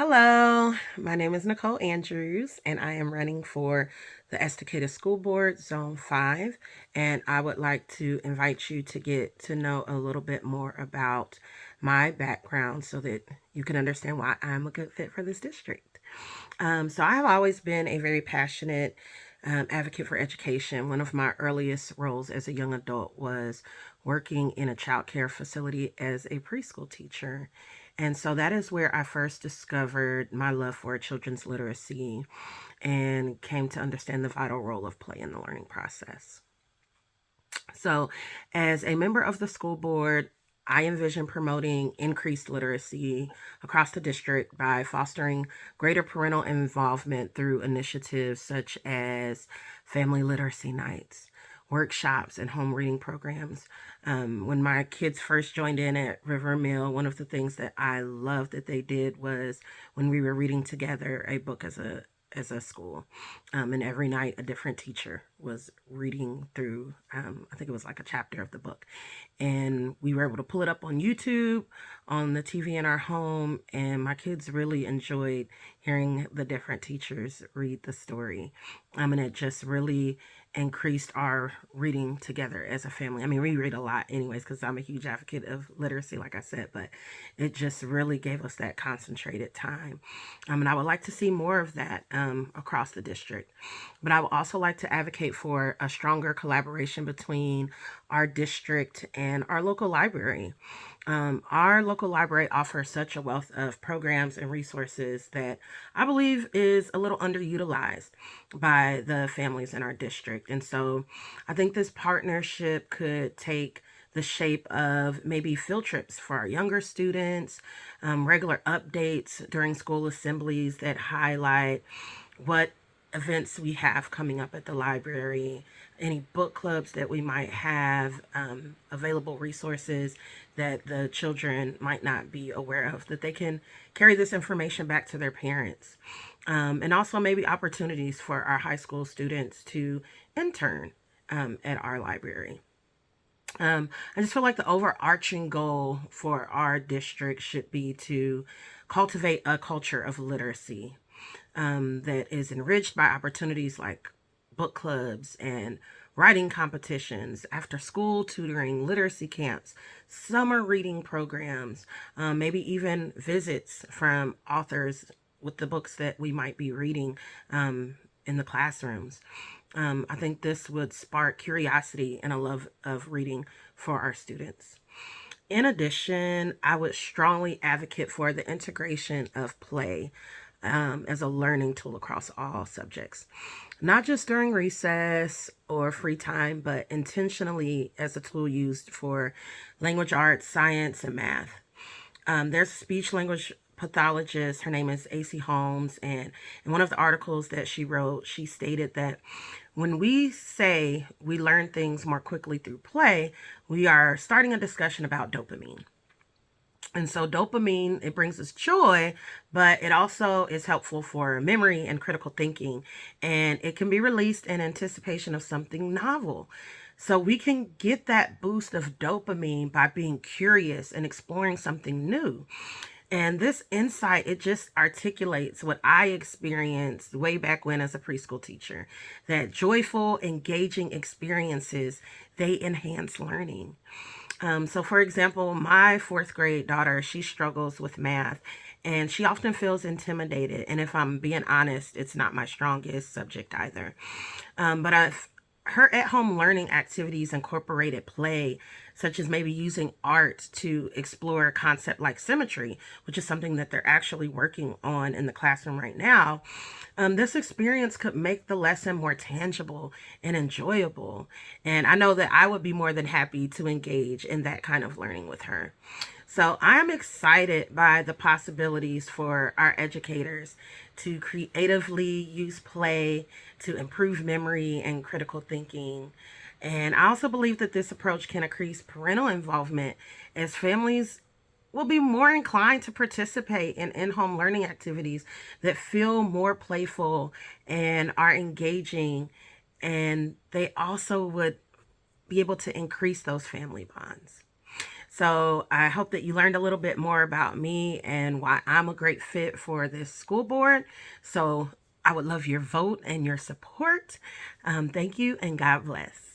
Hello, my name is Nicole Andrews, and I am running for the Estacada School Board Zone 5. And I would like to invite you to get to know a little bit more about my background so that you can understand why I'm a good fit for this district. So, I have always been a very passionate advocate for education. One of my earliest roles as a young adult was working in a child care facility as a preschool teacher. And so that is where I first discovered my love for children's literacy and came to understand the vital role of play in the learning process. So, as a member of the school board, I envision promoting increased literacy across the district by fostering greater parental involvement through initiatives such as family literacy nights, workshops, and home reading programs. When my kids first joined in at River Mill, one of the things that I loved that they did was when we were reading together a book as a school. And every night a different teacher was reading through, I think it was like a chapter of the book. And we were able to pull it up on YouTube, on the TV in our home. And my kids really enjoyed hearing the different teachers read the story. And it just really increased our reading together as a family. I mean, we read a lot anyways, because I'm a huge advocate of literacy, like I said, but it just really gave us that concentrated time. And I would like to see more of that across the district. But I would also like to advocate for a stronger collaboration between our district and our local library. Our local library offers such a wealth of programs and resources that I believe is a little underutilized by the families in our district. And so I think this partnership could take the shape of maybe field trips for our younger students, regular updates during school assemblies that highlight what events we have coming up at the library, any book clubs that we might have, available resources that the children might not be aware of, that they can carry this information back to their parents. And also maybe opportunities for our high school students to intern at our library. I just feel like the overarching goal for our district should be to cultivate a culture of literacy that is enriched by opportunities like book clubs and writing competitions, after school tutoring, literacy camps, summer reading programs, maybe even visits from authors with the books that we might be reading in the classrooms. I think this would spark curiosity and a love of reading for our students. In addition, I would strongly advocate for the integration of play as a learning tool across all subjects, not just during recess or free time, but intentionally as a tool used for language arts, science, and math. There's a speech language pathologist. Her name is AC Holmes. And in one of the articles that she wrote, she stated that when we say we learn things more quickly through play, we are starting a discussion about dopamine. And so dopamine, it brings us joy, but it also is helpful for memory and critical thinking. And it can be released in anticipation of something novel. So we can get that boost of dopamine by being curious and exploring something new. And this insight, it just articulates what I experienced way back when as a preschool teacher, that joyful, engaging experiences, they enhance learning. So for example, my fourth grade daughter, she struggles with math and she often feels intimidated. And if I'm being honest, it's not my strongest subject either. But her at home learning activities incorporated play, such as maybe using art to explore a concept like symmetry, which is something that they're actually working on in the classroom right now. This experience could make the lesson more tangible and enjoyable. And I know that I would be more than happy to engage in that kind of learning with her. So I'm excited by the possibilities for our educators to creatively use play to improve memory and critical thinking. And I also believe that this approach can increase parental involvement as families will be more inclined to participate in in-home learning activities that feel more playful and are engaging. And they also would be able to increase those family bonds. So I hope that you learned a little bit more about me and why I'm a great fit for this school board. So I would love your vote and your support. Thank you, and God bless.